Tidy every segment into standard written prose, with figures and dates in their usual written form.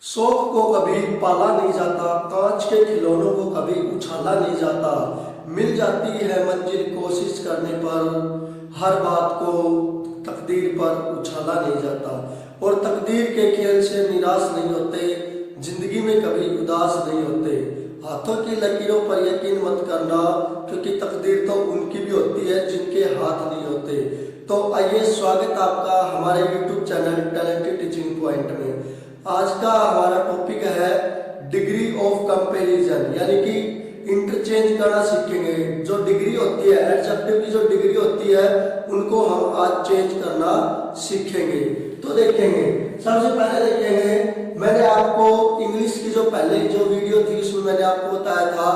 शौक को कभी पाला नहीं जाता, कांच के खिलौनों को कभी उछाला नहीं जाता। मिल जाती है मंजिल कोशिश करने पर, हर बात को तकदीर पर उछाला नहीं जाता। और तकदीर के खेल से निराश नहीं होते, जिंदगी में कभी उदास नहीं होते। हाथों की लकीरों पर यकीन मत करना, क्योंकि तकदीर तो उनकी भी होती है जिनके हाथ नहीं होते। तो आइए, स्वागत आपका हमारे YouTube channel talented teaching point में। आज का हमारा टॉपिक है डिग्री ऑफ कंपैरिजन, यानी कि इंटरचेंज करना सीखेंगे। जो डिग्री होती है, एडजेक्टिव की जो डिग्री होती है, उनको हम आज चेंज करना सीखेंगे। तो देखेंगे, सबसे पहले देखेंगे, मैंने आपको इंग्लिश की जो पहले जो वीडियो थी उसमें मैंने आपको बताया था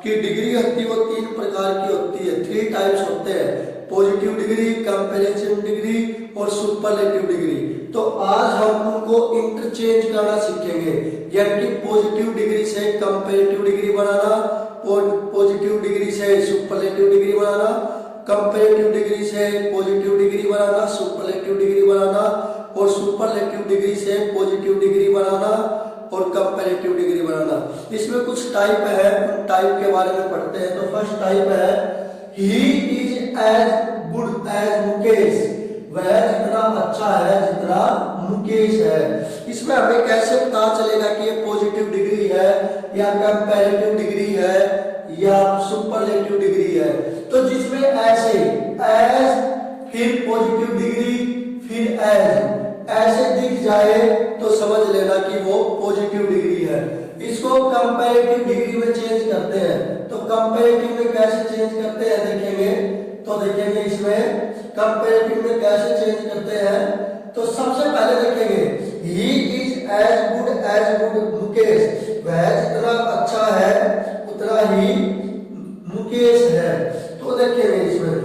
कि डिग्री होती है वो 3 प्रकार की होती है, 3 टाइप्स होते हैं। पॉजिटिव डिग्री, कंपैरिजन डिग्री और सुपरलेटिव डिग्री। तो आज हम उनको इंटरचेंज करना सीखेंगे, यानी कि पॉजिटिव डिग्री से कंपैरेटिव डिग्री बनाना, पॉजिटिव डिग्री से सुपरलेटिव डिग्री बनाना, कंपैरेटिव डिग्री से पॉजिटिव डिग्री बनाना, सुपरलेटिव डिग्री बनाना, और सुपरलेटिव डिग्री से पॉजिटिव डिग्री बनाना और कंपैरेटिव डिग्री बनाना। इसमें कुछ टाइप है, टाइप के बारे में पढ़ते हैं। तो फर्स्ट टाइप है he is as good as Mukesh, वह जितना अच्छा है जितना मुकेश है। इसमें हमें कैसे पता चलेगा कि ये पॉजिटिव डिग्री है या कंपैरेटिव डिग्री है या सुपरलेटिव डिग्री है? तो जिसमें ऐसे एज फिर पॉजिटिव डिग्री फिर एज ऐसे दिख जाए तो समझ लेना कि वो पॉजिटिव डिग्री है। इसको कंपैरेटिव डिग्री में चेंज करते हैं। तो कंपैरेटिव में कैसे चेंज करते हैं देखेंगे। तो देखेंगे इसमें कंपैरेटिव में कैसे चेंज करते हैं। तो सबसे पहले देखेंगे he is as good Mukesh, वह जितना अच्छा है उतना ही मुकेश है। तो देखेंगे इसमें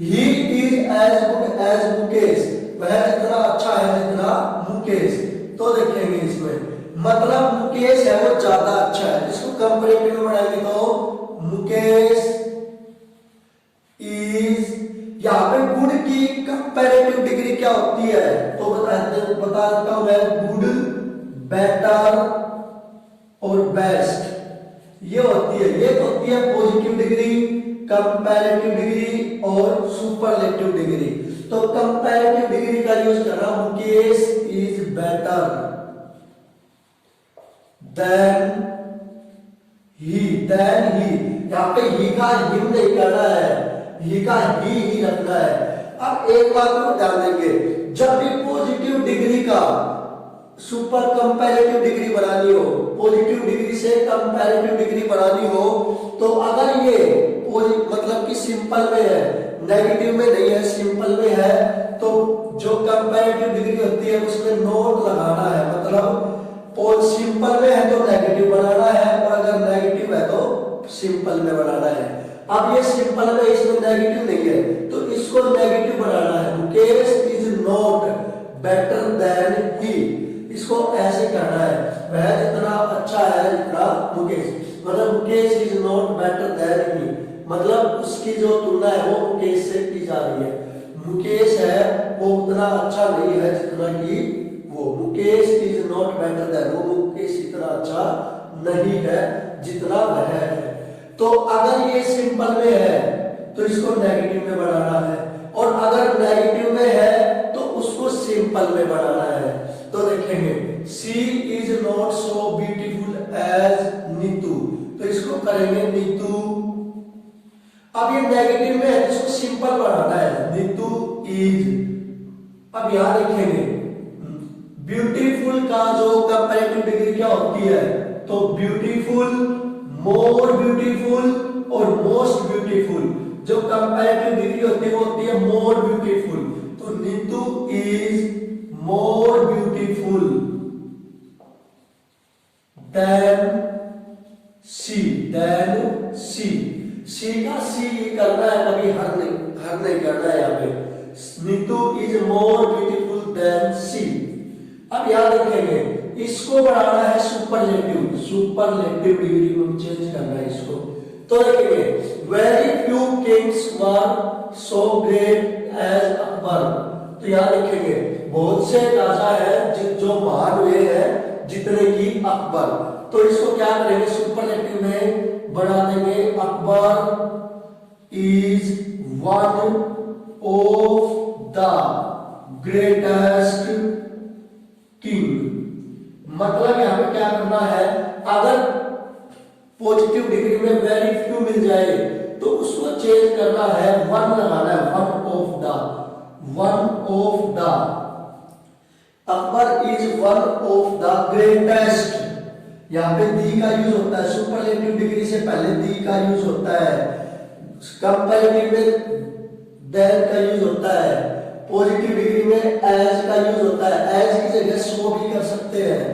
he is as good as Mukesh, वह जितना अच्छा है जितना मुकेश। तो देखेंगे इसमें मतलब मुकेश है वो ज्यादा अच्छा है। इसको कंपैरेटिव में बनाएंगे तो मुकेश इज, यहाँ पे गुड की कंपैरेटिव डिग्री क्या होती है तो बता देता हूं मैं। गुड, बेटर और बेस्ट ये होती है। ये होती है पॉजिटिव डिग्री, कंपैरेटिव डिग्री और सुपरलेटिव डिग्री। तो कंपैरेटिव डिग्री का यूज करना, Mukesh is better than he. यहाँ पे ही का हिम नहीं करना है, ही का ही रखना है। अब एक बात को ध्यान देंगे, जब भी पॉजिटिव डिग्री का सुपर कंपैरेटिव डिग्री बनानी हो, पॉजिटिव डिग्री से कंपैरेटिव डिग्री बनानी हो, तो अगर ये मतलब कि सिंपल में है, नेगेटिव में नहीं है, सिंपल में है, तो जो कंपैरेटिव डिग्री होती है उसमें नोट लगाना है। मतलब सिंपल में है तो नेगेटिव बनाना है, और अगर नेगेटिव है तो सिंपल में बनाना है। अब ये सिंपल में, इसमें नेगेटिव नहीं है तो इसको नेगेटिव बनाना है। Mukesh is not better than he, इसको ऐसे करना है, वह जितना अच्छा है जितना मुकेश। मतलब Mukesh is not better than he, मतलब उसकी जो तुलना है वो मुकेश से की जा रही है। मुकेश है वो उतना अच्छा नहीं है जितना कि वो। Mukesh is not better then, वो मुकेश इतना अच्छा नहीं है जितना वह है। तो अगर ये सिंपल में है तो इसको नेगेटिव में बनाना है, और अगर नेगेटिव में है तो उसको सिंपल में बनाना है। तो देखेंगे she is not so beautiful as Neetu, तो इसको करेंगे नीतू। अब ये नेगेटिव में है, इसको सिंपल बनाना है, नीतू इज। अब यहां देखेंगे ब्यूटीफुल का जो कंपैरेटिव डिग्री क्या होती है, तो ब्यूटीफुल, मोर ब्यूटीफुल और मोस्ट ब्यूटीफुल। जो कंपैरेटिव डिग्री होती है वो होती है मोर ब्यूटीफुल। तो Neetu is more beautiful than C, C का सी करना है, कभी हर नहीं करना है यहाँ पे। Neetu is more beautiful than C. अब याद रखेंगे, इसको बढ़ाना है सुपरलेटिव डिग्री में चेंज करना है इसको। तो देखेंगे very few kings were so great as Akbar. तो याद रखेंगे बहुत से राजा हैं जो महान हुए हैं, जितने की अकबर। तो इसको क्या करेंगे, सुपरलेटिव में बना देंगे, Akbar is one of the greatest king. मतलब यहां पे क्या करना है, अगर पॉजिटिव डिग्री में वेरी फ्यू मिल जाए तो उसको चेंज करना है, वन लगाना है, one of the Akbar is one of the greatest. यहां पे दी का यूज होता है, सुपरलेटिव डिग्री से पहले दी का यूज होता है, कंपैरेटिव में देन का यूज होता है, पॉजिटिव डिग्री में एज का यूज होता है, एज की जगह सो भी कर सकते हैं।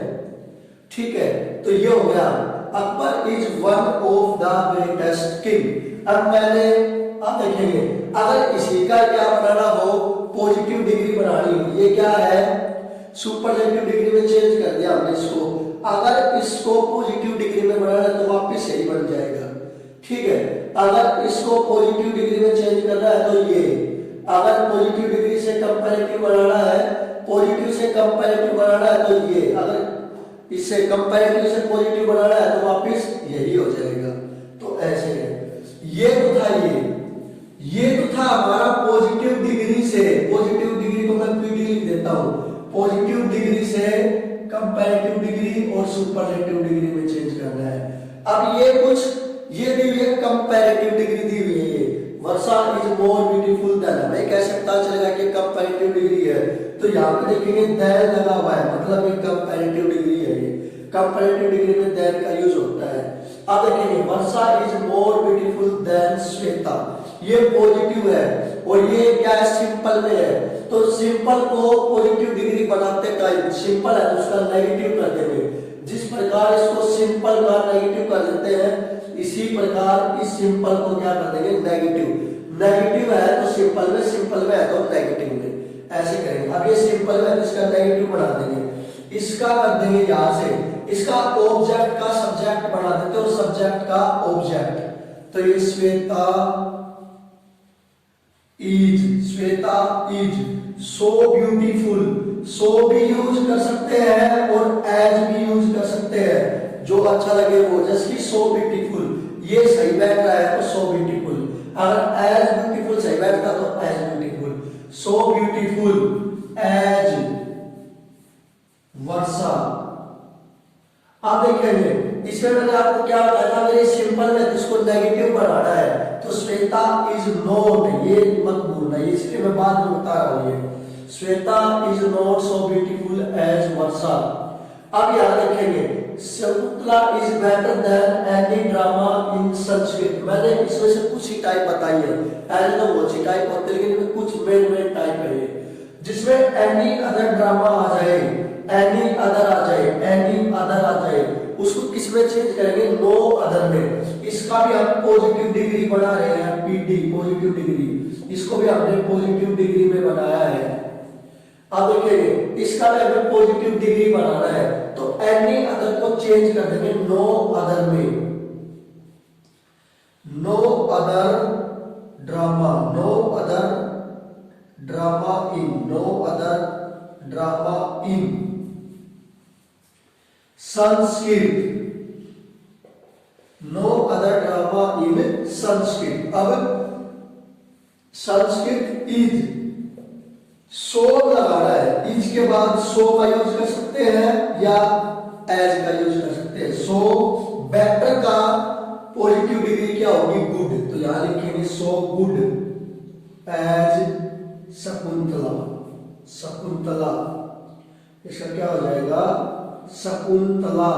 ठीक है, तो ये हो गया, Akbar is one of the greatest king. अब देखेंगे, अगर इसी का क्या बनाना हो, पॉजिटिव डिग्री बनानी हो, ये क्या है, सुपरलेटिव डिग्री में चेंज कर दिया हमने इसको, अगर इसको पॉजिटिव डिग्री में बनाना है तो वापिस यही बन जाएगा। ठीक है, अगर इसको पॉजिटिव डिग्री में चेंज करना है तो ये, अगर पॉजिटिव डिग्री से कंपैरेटिव बनाना है, पॉजिटिव से कंपैरेटिव बनाना है तो ये, अगर इससे कंपैरेटिव से पॉजिटिव बनाना है तो वापिस यही हो जाएगा। तो ऐसे है, ये तो था, ये तो था हमारा पॉजिटिव डिग्री से, पॉजिटिव डिग्री को मैं पीडी लिख देता हूं, पॉजिटिव डिग्री से कंपैरेटिव डिग्री और सुपरलेटिव डिग्री में चेंज करना है। अब ये कुछ ये दी हुई है, कंपैरेटिव डिग्री दी हुई है, वर्षा इज मोर ब्यूटीफुल देन, हमें कैसे पता चलेगा कि कंपैरेटिव डिग्री है, तो यहाँ पे देखेंगे देन लगा हुआ है, मतलब ये कंपैरेटिव डिग्री है, ये कंपैरेटिव डिग्री में देन का यूज होता है। अब देखेंगे Varsha is more beautiful than Shweta, ये पॉजिटिव है और ये क्या है, सिंपल में है, तो सिंपल को पॉजिटिव डिग्री बनाते टाइम, सिंपल है तो उसका नेगेटिव कर देंगे, जिस प्रकार इसको सिंपल का नेगेटिव कर देते हैं, इसी प्रकार इस सिंपल को क्या कर देंगे, नेगेटिव। नेगेटिव है तो सिंपल में, सिंपल में है तो नेगेटिव में, ऐसे करेंगे। अब ये सिंपल में है, इसका नेगेटिव बना देंगे, इसका कर देंगे यहां से, इसका ऑब्जेक्ट का सब्जेक्ट बना देते और सब्जेक्ट का ऑब्जेक्ट, तो ये श्वेता इज सो ब्यूटीफुल, सो भी यूज कर सकते हैं और एज भी यूज कर सकते हैं, जो अच्छा लगे वो, जैसे कि सो ब्यूटीफुल, ये सही बैठ रहा है तो सो ब्यूटीफुल, अगर एज ब्यूटीफुल सही बैठता तो as beautiful, so beautiful as Varsha. आप देखेंगे इसमें मैंने आपको क्या बताया था, मेरे सिंपल में इसको नेगेटिव बनाना है, तो श्वेता इज नॉट, ये मत भूलना, इसलिए मैं बाद में बता रहा हूं, ये Shweta is not so beautiful as Varsha. अब याद रखेंगे, Shakuntala is better than any drama in Sanskrit, मैंने इसमें से कुछ ही टाइप बताई है, ऐसे तो बहुत सी टाइप होते हैं लेकिन कुछ मेन टाइप है, जिसमें एनी अदर ड्रामा आ जाए, एनी अदर आ जाए, एनी अदर आ जाए, उसको किस में चेंज करेंगे, नो अदर में। इसका भी हम पॉजिटिव डिग्री बना रहे हैं, पीडी पॉजिटिव डिग्री, इसको भी हमने पॉजिटिव डिग्री में बनाया है। अब देखिए इसका भी हमें पॉजिटिव डिग्री बनाना है, तो एनी अदर को चेंज कर देंगे नो अदर में, no other drama, no other drama in, no other drama in Sanskrit, no other drama in Sanskrit. अब संस्कृत इज, सो लगाना है, इज के बाद सो का यूज कर सकते हैं या एज का यूज कर सकते हैं। सो बेटर का पॉजिटिव डिग्री क्या होगी, गुड, तो यहां लिखेंगे so good as Shakuntala, Shakuntala, इसका क्या हो जाएगा, शकुंतला।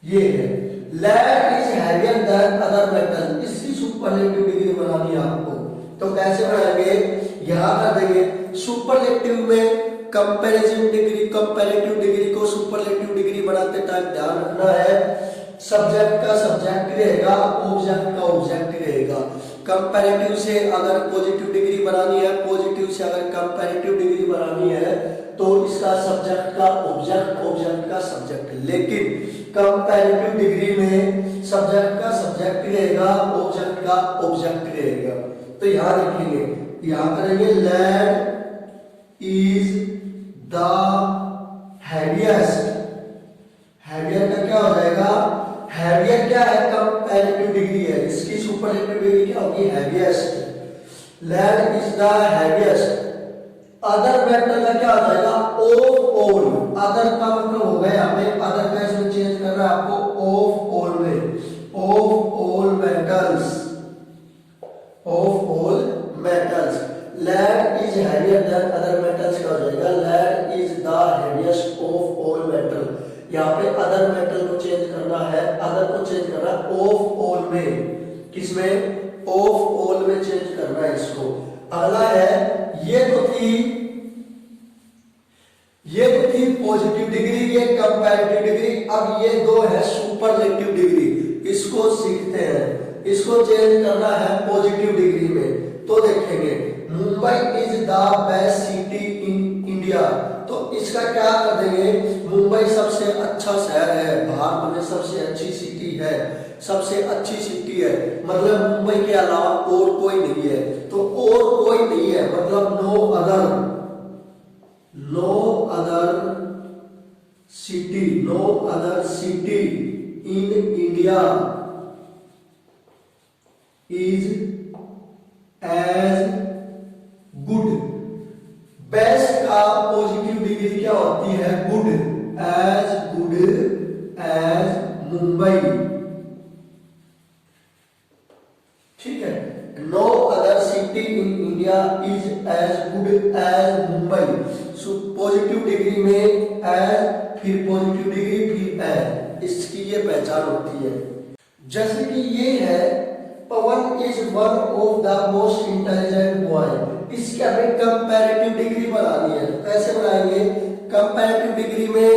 ये है lead is heavier than other metal, इसकी सुपरलेटिव डिग्री बनानी है आपको, तो कैसे बनाएंगे, यहां कर देंगे सुपरलेटिव में कंपैरिजन डिग्री, कंपैरेटिव डिग्री को सुपरलेटिव डिग्री बनाते टाइम ध्यान रखना है, सब्जेक्ट का सब्जेक्ट रहेगा, ऑब्जेक्ट का ऑब्जेक्ट रहेगा। कंपैरेटिव से अगर पॉजिटिव डिग्री बनानी है, पॉजिटिव से अगर कंपैरेटिव डिग्री बनानी है तो इसका सब्जेक्ट का ऑब्जेक्ट, ऑब्जेक्ट का सब्जेक्ट, लेकिन कंपैरेटिव डिग्री में सब्जेक्ट का सब्जेक्ट रहेगा, ऑब्जेक्ट का ऑब्जेक्ट रहेगा। तो यहां देखेंगे, यहां करेंगे lead is the heavy heaviest, heavier का क्या हो जाएगा, हैवियर क्या है, कंपैरेटिव डिग्री है, इसकी सुपरलेटिव डिग्री क्या होगी, heaviest. Lead is the heaviest. Other metal का क्या हो जाएगा, ऑफ ऑल। अदर का मतलब हो गया यहाँ पे, अदर का इसमें चेंज करना है आपको ऑफ ऑल में, of all metals, of all metals. Lead is heavier than other metals का हो जाएगा, lead is the heaviest of all metal. यहाँ पे अदर मेटल को चेंज करना है, अदर को चेंज करना है ऑफ ऑल में, किसमें, ऑफ ऑल में चेंज करना है इसको। अगला है, ये तो थी पॉजिटिव डिग्री, ये कंपैरेटिव डिग्री। अब ये दो है सुपरलेटिव डिग्री, इसको सीखते हैं, इसको चेंज करना है पॉजिटिव डिग्री में। तो देखेंगे, Mumbai is the best city in India, तो इसका क्या कर देंगे, मुंबई सबसे अच्छा शहर है, भारत में सबसे अच्छी सिटी है, सबसे अच्छी सिटी है, मतलब मुंबई के अलावा और कोई नहीं है। तो और कोई नहीं है मतलब no other city in India is as good. Best का पॉजिटिव डिग्री क्या होती है, गुड एज मुंबई, ठीक है। No other city in India is as good as Mumbai. Positive degree में एज, फिर पॉजिटिव डिग्री, फिर एज, इसकी ये पहचान होती है। जैसे कि ये है, Pawan is one of the most intelligent boy, इसकी हमें कंपैरेटिव डिग्री बनानी है। कैसे बनाएंगे, कंपैरेटिव डिग्री में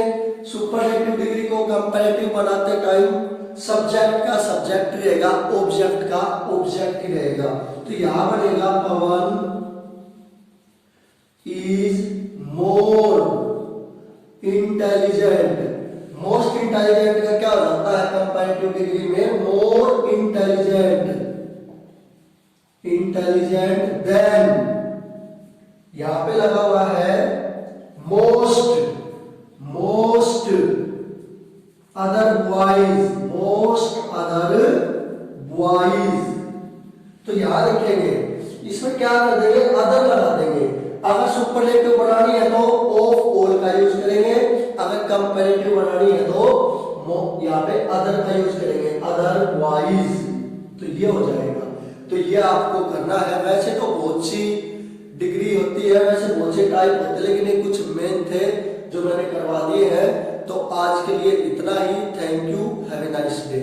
सुपरलेटिव डिग्री को कंपैरेटिव बनाते टाइम सब्जेक्ट का सब्जेक्ट रहेगा, ऑब्जेक्ट का ऑब्जेक्ट ही रहेगा। तो यहां बनेगा Pawan is more intelligent. Most intelligent का क्या हो जाता है कंपैरेटिव डिग्री में, मोर इंटेलिजेंट देन, यहां पे लगा हुआ है मोस्ट अदरवाइज। तो यहां रखेंगे, इसमें क्या कर देंगे, अदर लगा देंगे। अगर सुपरलेटिव बनानी है तो ऑफ ऑल का यूज करेंगे, अगर कंपैरेटिव बनानी है तो यहाँ पे अदर का यूज करेंगे, अदरवाइज। तो ये हो जाएगा। तो ये आपको करना है। वैसे तो बहुत सी डिग्री होती है, वैसे बहुत से टाइप होते हैं, लेकिन ये कुछ मेन थे जो मैंने करवा दिए हैं। तो आज के लिए इतना ही। Thank you, have a nice day.